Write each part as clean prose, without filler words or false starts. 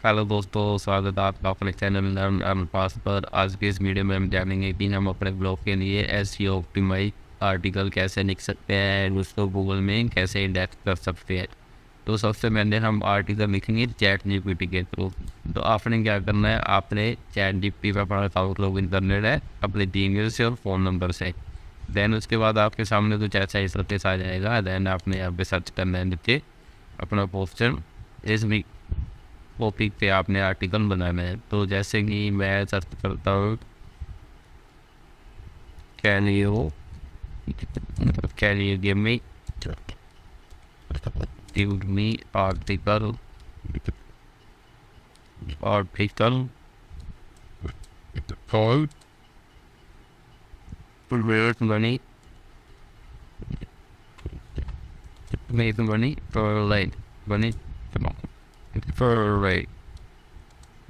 Hello दोस्तों, स्वागत है आपका अपने चैनल लर्न अर्न पास पर। आज की इस वीडियो में हम जानेंगे कि हम अपने ब्लॉग के लिए एसईओ ऑप्टिमाइज आर्टिकल कैसे लिख सकते हैं, उसको गूगल में कैसे इंडेक्स कर सकते हैं। तो सबसे पहले हम आर्टिकल लिखेंगे चैट जीपीटी के थ्रू। तो आपने क्या करना है, आपने चैट जीपीटी पर अपना अकाउंट लॉगिन करना है अपने जीमेल से और फ़ोन नंबर से। देन उसके बाद आपके सामने कुछ ऐसा इंटरफेस आ जाएगा। देन आपने यहाँ पे सर्च करना है नीचे अपना पोस्टर इस वीक टॉपिक पे आपने आर्टिकल बनाना है। तो जैसे कि मैं सर्च करता हूँ can you give me article Code make money for light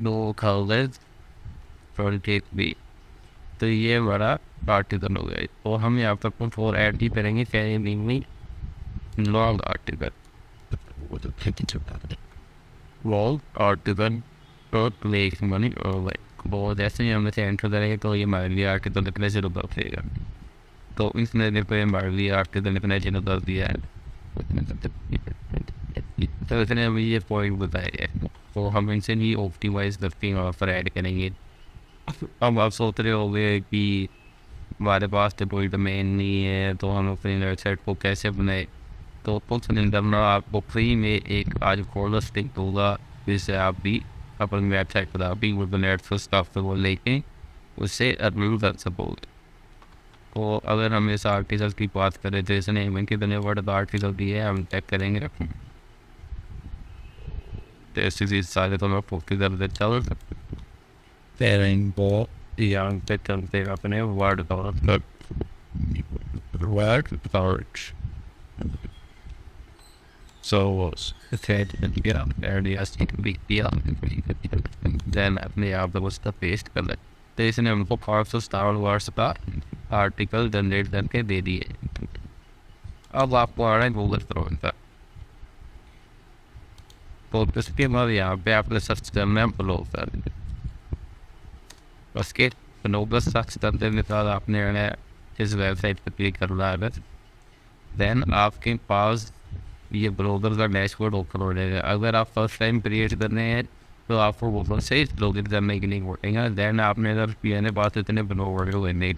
no college for tech B. तो ये हमारा आर्टिकल हो गया। तो हम यहाँ पर कुछ और ऐड ही करेंगे, can you me long article तो मेक मनी और लाइक। वो जैसे ही हम इसे एंटर करेंगे तो ये हमारे लिए आर्टिकल लिखने शुरू कर देगा। तो इसने देखो हमारे लिए आर्टिकल लिखना शुरू कर दिया है। तो इसने हमें ये पॉइंट बताया है, तो हम इनसे भी ऑप्टिमाइज करके वहाँ पर ऐड करेंगे। अब आप सोच रहे होंगे कि हमारे पास तो कोई डोमेन नहीं है, तो हम अपनी वेबसाइट को कैसे बनाए। तो कुछ नहीं करना, आपको फ्री में एक आज कोर्स लिंक दूंगा, जिससे आप भी अपनी वेबसाइट पर आप भी गूगल एड्स को लेके उससे अर्न कर सपोर्ट। तो अगर हम इस आर्टिकल की बात करें तो इसने हमें कितने वर्ड आर्टिकल दिए हैं हम चेक करेंगे। तो ऐसी चीज़ सारे तो मैं फोकस कर देता हूँ। यहाँ पे चलते अपने वर्ड का word large. So देन अपने आप को उसका पेस्ट कर लें। तो इसने हमको 500 का आर्टिकल जनरेट करके दे दिए। अब आपको आ रहा है गूगल क्रोम का। तो इसके बाद यहाँ पे आपने सर्च करना है ब्लॉगर। उसके ब्लॉगर सर्च करने के बाद आपने इस वेबसाइट पर क्लिक करना है। देन आपके पास ये ब्राउज़र का डैशबोर्ड ओपन हो जाएगा। अगर आप फर्स्ट टाइम क्रिएट कर रहे हैं तो आपको गूगल से लॉगिन करने के लिए बोलेंगे। देन आपने अगर पीने पास इतने ब्लॉगर हुए नहीं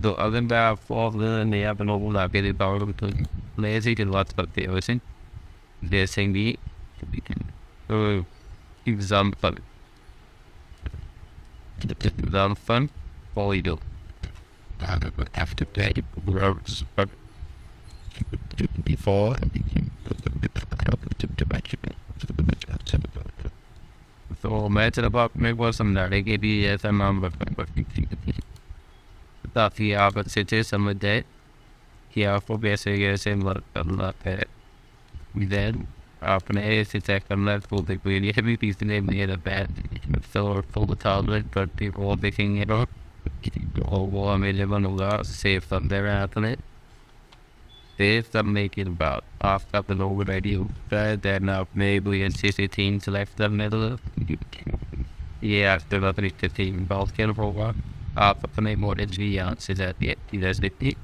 तो अगर मैं आपको नया ब्लॉग ला के देता हूँ तो नए से शुरुआत करते हैं। वैसे जैसे कि example पॉइडो have to pay words before तो मैं सिर्फ आप मेरे को समझाने के लिए ऐसा नाम रखूँगा ताकि आप अच्छे से समझ जाए कि आपको कैसे कैसे वर्क करना है। देन आपने ऐसे चेक करना है तो देखो ये भी तीसरे मेरा बैड तो बता वो देखेंगे और वो अवेलेबल होगा। सेव कर दे रहे हैं आपने। सेव करने के बाद आपका ब्लॉग रेडी होता है। देन आपने कोई अच्छी सी थीम सेलेक्ट करने दो। ये आपके बाद रिश्ते थीम बहुत खेल होगा। आप अपने मॉडल भी यहाँ से जाती है जैसे कि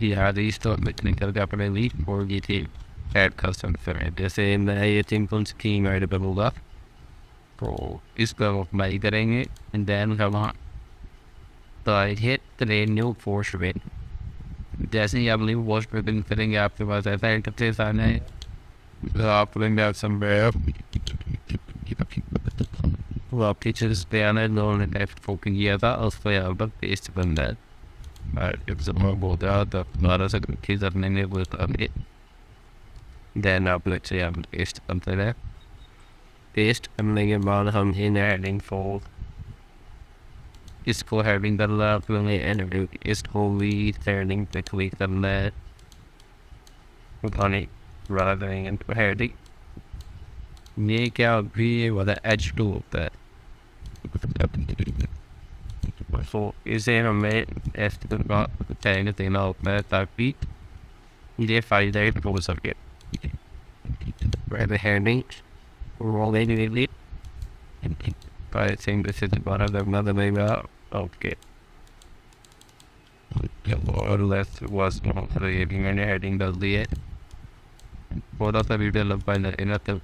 यहाँ रिस्टोर में निकल के अपने लीड और ये थीम ऐड कर सकते हैं। जैसे मैं ये सिंपल स्कीम ऐड करूँगा तो इसको अप्लाई करेंगे। देन हम तो I hit train new force win. जैसे ही आप न्यू फोर्स विन करेंगे आपके पास ऐसा इंटरफेस आना है। the opening out somewhere. वो आप टीचर्स पे आना है, लोगों ने टेस्ट फोकिंग किया था उसको यहाँ पर पेस्ट करना है। एग्जाम बहुत ज़्यादा 12 से करने में वो करके देन आप लेट्स से आप पेस्ट करते रहे। पेस्ट करने के बाद हम इन एडिंग फोल्ड इसको हेडिंग करना है। अपने इसको भी हेडिंग पे क्लिक करना है। उठाने वाला करेंगे हेडिंग ये क्या भी वाला H2 होता है। तो इसे हमें एस्टिमेट का टैग देना होता है ताकि ये फाइल हो सके। Heading Lately, I think this is one of the another way out. Okay. Or less was not creating and heading the lead. For the video love by the another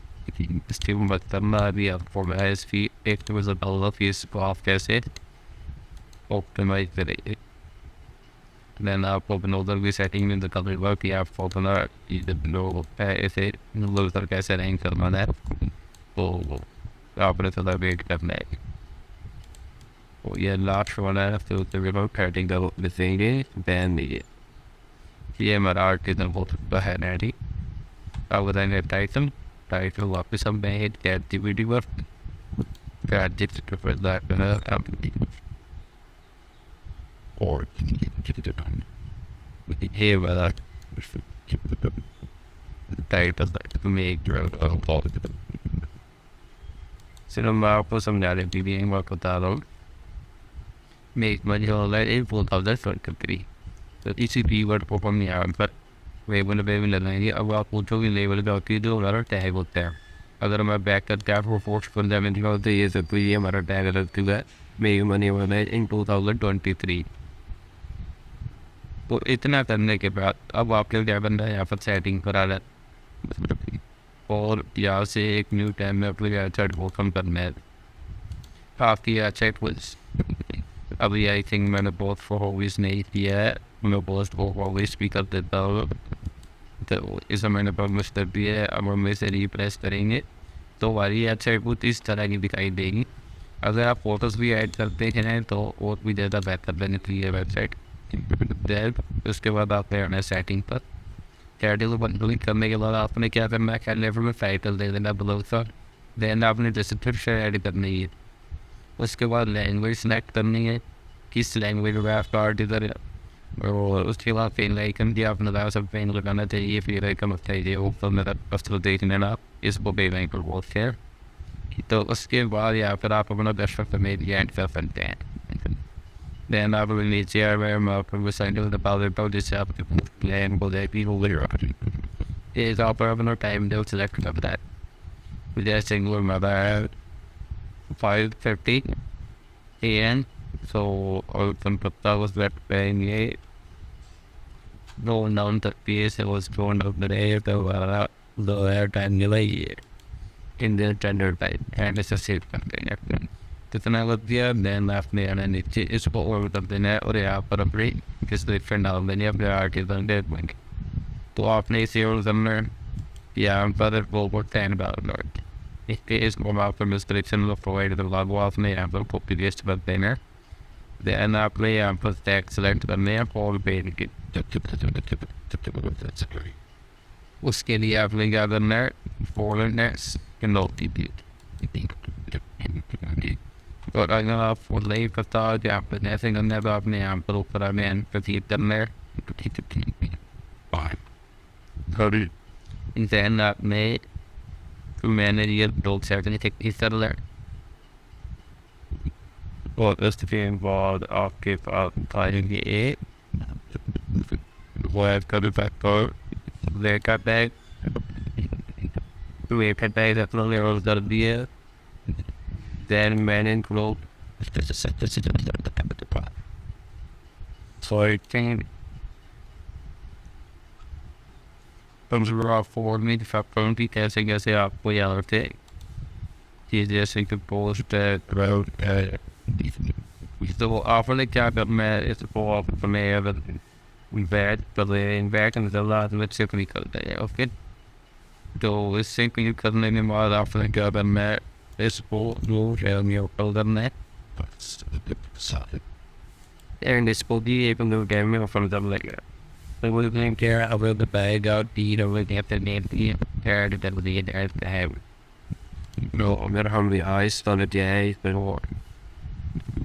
Steven but the Maria for ISV, it was a lot of his off cassette. Optimize the then open other resetting in the color work we have for the no essay, no cassette anchor on that. Oh, operator the big that. Oh, yeah, last one I have to the remote parting the thing, then the CMR is about the head. I would then have title up with some made that the video work. God did it for that company. Or here, but the title to make your cinema for some narrative being work with that. Make money on that influence of that company. The ECP word from the arm, but we will be in the idea about what to label about to do another tag out there. Other than my back that got for force from them in the years of 3 other tag to that. Make money on that in 2023. तो इतना करने के बाद अब आपके क्या बंदा यहाँ पर सेटिंग करा रहा है और यहाँ से एक न्यू टाइम में अपने चैट ओपन करना है काफ़ी अच्छा कुछ अभी आई थिंक मैंने बहुत फॉलोवर्स नहीं किया है मैं बहुत फॉलोवर्स भी कर देता हूँ तो इसे मैंने प्रॉमिस कर दिया है अब हम इसे रिप्लेस करेंगे तो हमारी अच्छा कुछ इस तरह की दिखाई देगी अगर आप फोटोज़ भी ऐड करते हैं तो और भी ज़्यादा बेहतर बनने के लिए वेबसाइट देन उसके बाद आपने आना सेटिंग पर टाइटल को क्लिक करने के बाद आपने क्या करना है क्या लेवल में टाइटल दे देना ब्लॉग सर देन आपने डिस्क्रिप्शन ऐड करनी है उसके बाद लैंग्वेज सेलेक्ट करनी है किस लैंग्वेज में आप स्टार्ट करें और उसके बाद पेन आइकन भी आपने लगा सब पेन लगाना चाहिए फिर आइकन चाहिए ऊपर मेरा कस्टमर देख लेना आप इसको पेन आइकन बोलते हैं तो उसके बाद यहाँ पर आप अपना दर्शक में भी ऐड कर सकते हैं then I will need to where my conversation about this up to plan will they be later. It is all for no time to select of that. With that single mother 5:50 a.m. So open that was that paying it. No known that PS was drawn of the day the air time delay in the tender time and it's a safe something. कितना लग दिया then आपने आना नीचे इसको और कर देना है और यहाँ पर अपनी किस डिफरेंट डाल देनी है अपने आर्टिकल डेट में तो आपने इसे और करना है यहाँ पर वो टैन डालना है इसको आप पर डिस्क्रिप्शन में प्रोवाइड करवा दो आपने यहाँ पर कॉपी पेस्ट कर देना है देन आपने यहाँ पर टैग सेलेक्ट करने हैं फॉल पेन की उसके लिए आपने क्या करना है फॉलोनेस के नोटी और अगर आप नहीं पता कि आप ऐसे करना है तो आपने यहाँ पर ऊपर में प्रतीत करना है then आपने मैंने ये लोग सर्टन टेक्निक कर लें और इसके बाद आपके पास पाएंगे वो ऐड कर फैक्टर लेकर बैग लेकर बैग अपना लेवल कर दिया then man and grow so I think comes around for me if I don't be testing as आपको याद रखते कि जैसे कि पोस्ट रोड तो आपने क्या करना है इसको अपने बैक इन ज़्यादा में से निकलता है ओके तो इससे क्लिक करने के बाद आपने क्या करना है इसको जो है ऊपर करना है and इसको भी एक गेम में ऊपर कर लेगा तो वो गेम क्या है अब the bag out the over the name the pair that would be there to have no matter how many eyes on a day but more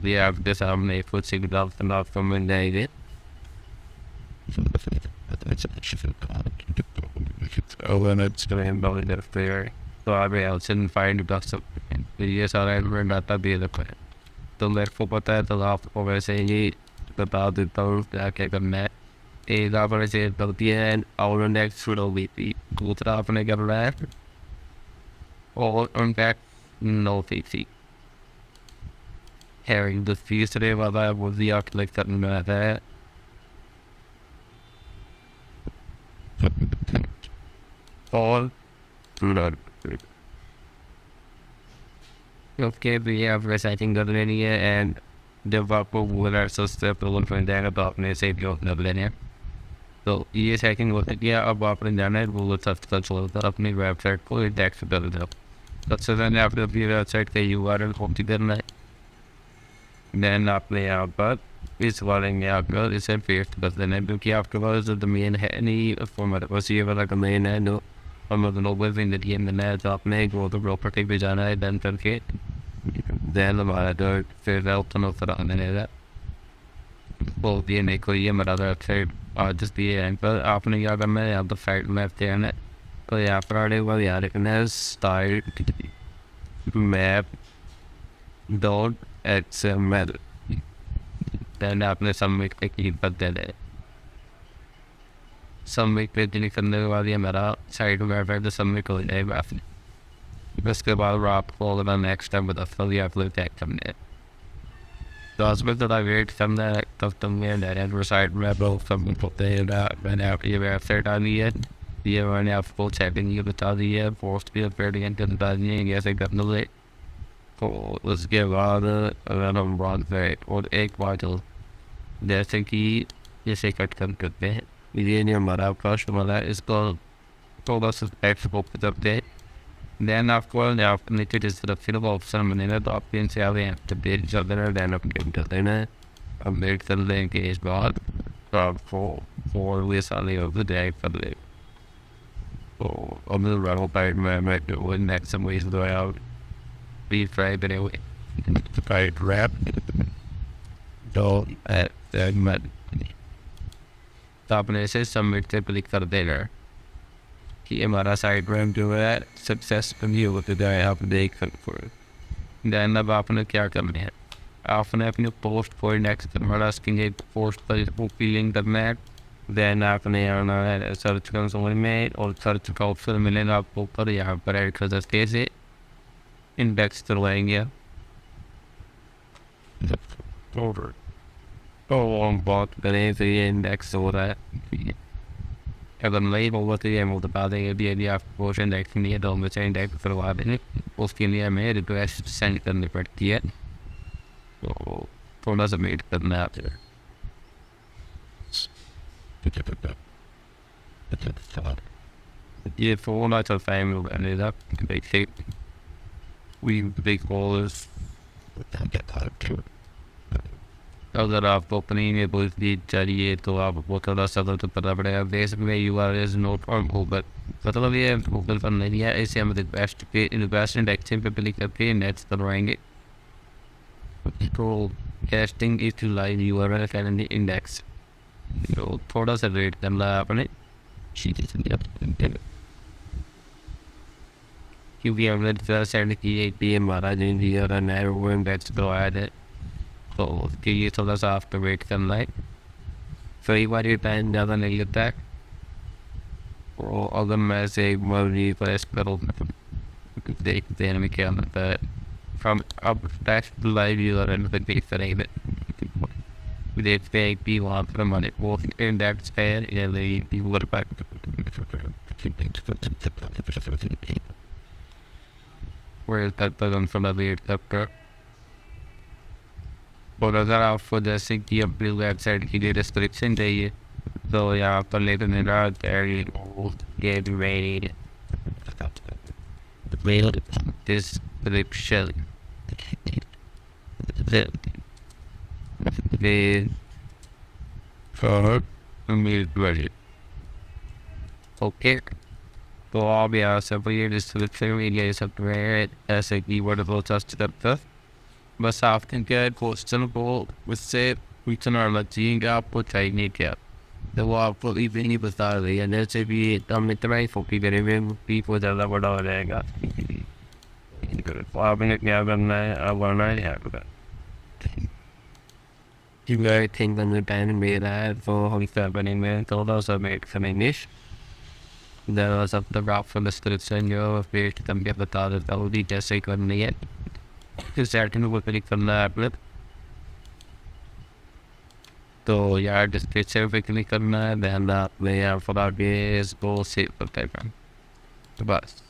we have this they put signal out from when they did oh and it's going to be the fair so I else didn't find the stuff yes I remember not that be the plan तो मेरे को पता है तो आपको वैसे ही बता देता हूँ क्या क्या करना है एक आपने से गलती है और नेक्स्ट शुरू हुई थी दूसरा आपने करना है all on back no safety. Herring the feast today while I was the like something like that. All Blood. okay, we have reciting the linear and developer will also step along from there about me say you the linear. So yes, I can look at yeah about the internet will look at such a lot of me website for it accessibility. So then after the website that you are home to the then not play out but it's running out good it's a fair but then I book afterwards the main any format was you like a main no I'm not know within the game the net up meg or the property vijana then turkey then the mother fair out to know for on that well the equal yam other third just the end but often you have a man out the fight left there in it but yeah Friday well yeah it can has style map don't it's a matter then आपने submit पे click कर दे submit पे click करने के बाद ये मेरा site website तो सबमिट हो जाएगा उसके बाद आपको अगर नेक्स्ट स्टेप बताता हूँ आप लोग चेक करने तो उसमें थोड़ा वेट करना है तब तुमने डायरेक्ट वेबसाइट में बहुत सबमिट होते हैं मैंने आपकी वेबसाइट आ दी है ये मैंने आपको सेटिंग ये बता दी है पोस्ट भी अपडेट बता दी है कैसे करना है तो उसके बाद अगर हम बात करें और एक बात जैसे कि जैसे कट कम करते हैं ये नहीं हमारा कस्टमर है इसको थोड़ा सा एक्सपोर्ट करते हैं then आपको आप नीचे जिस तरफ फिर ऑप्शन बनेगा तो आप इनसे आगे अपडेट चल रहा है then अपडेट कर देना है अपडेट कर लेंगे इस बार तो आपको फोर वे साले ऑफ द डे कर ले तो अब मैं रन बाइट में मैं वो next some ways to out be fried anyway The fight rap. don't admit तो आपने इसे सबमिट पे क्लिक कर देना कि हमारा साइट रैंक जो है सक्सेसफुली होते जाए आप देख सकते हो देन अब आपने क्या करना है आपने अपने पोस्ट को नेक्स्ट हमारा स्क्रीन पोस्ट पर फीलिंग करना है देन आपने आना है सर्च कंसोल में और सर्च का ऑप्शन मिलेगा आपको ऊपर यहाँ पर ऐड कर सकते से इंडेक्स करवाएंगे Over. तो हम बात करें तो ये इंडेक्स हो रहा है अगर नहीं होगा तो ये हम बता देंगे भी यदि आपको पोस्ट इंडेक्स नहीं है तो हम वैसे इंडेक्स करवा देंगे उसके लिए हमें रिक्वेस्ट सेंड करनी पड़ती है तो थोड़ा सा वेट करना है आपसे ये फ़ोन आ चलता है लोग अनेदा देखते we big callers अगर आपको अपनी में बुद्धि चाहिए तो आपको थोड़ा सा तो पता पड़ेगा देश में U R is not on Google मतलब ये गूगल पर नहीं है ऐसे हम रिक्वेस्ट पे रिक्वेस्ट इंडेक्सिंग पे क्लिक करके नेट करवाएंगे तो testing is to live U R L index तो थोड़ा सा वेट करना है आपने क्योंकि हमने सेंड की है कि हमारा जो इंजीनियर है वो इंडेक्स करवाया है तो उसके लिए थोड़ा सा आपको वेट करना है कई बार ये टाइम ज़्यादा नहीं लगता है तो अगर मैं से एक बार रिफ्रेश करूँ देखते हैं हमें क्या मिलता है हम अब टेस्ट लाइव यूज़र पर क्लिक करेंगे देखते हैं कि वहाँ पर हमारे वो इंडेक्स है या नहीं ऊपर पर where that button from the weird chapter. और अगर आपको जैसे कि अपनी वेबसाइट की डिस्क्रिप्शन चाहिए तो यहाँ पर लेकर मेरा get ready description ready okay तो आप यहाँ से ये डिस्क्रिप्शन में ये सब ऐसे कीवर्ड को सर्च करते बस आपके क्या क्वेश्चन को उससे पूछना होना चाहिए कि आपको चाहिए क्या तो वो आपको भी नहीं बता रही है जैसे भी हम इतना ही फोकी करेंगे भी को ज़्यादा बड़ा हो जाएगा तो आपने क्या करना है अब आना है यहाँ पर क्योंकि थिंक टाइम मेरा है तो हम सब बनेंगे थोड़ा सा वेट करेंगे ज़रा सब तक आपको डिस्क्रिप्शन जो पेस्ट करके बता देता हूँ कि कैसे करनी है। फिर सेटिंग को क्लिक करना है आपने, तो यार डिस्क्रिप्शन पे क्लिक करना है, ध्यान आपने यहाँ पर आगे इसको सेव कर देना, तो बस।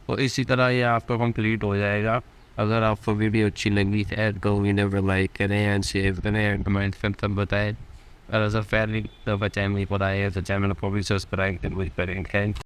तो इसी तरह ये आपका कंप्लीट हो जाएगा। अगर आपको वीडियो अच्छी लगी है तो वीडियो को लाइक करें एंड शेयर करें एंड कमेंट कर बताएं। और अगर पहली दफ़ा चैनल पर आए तो चैनल को भी सब्सक्राइब जरूर करें। थैंक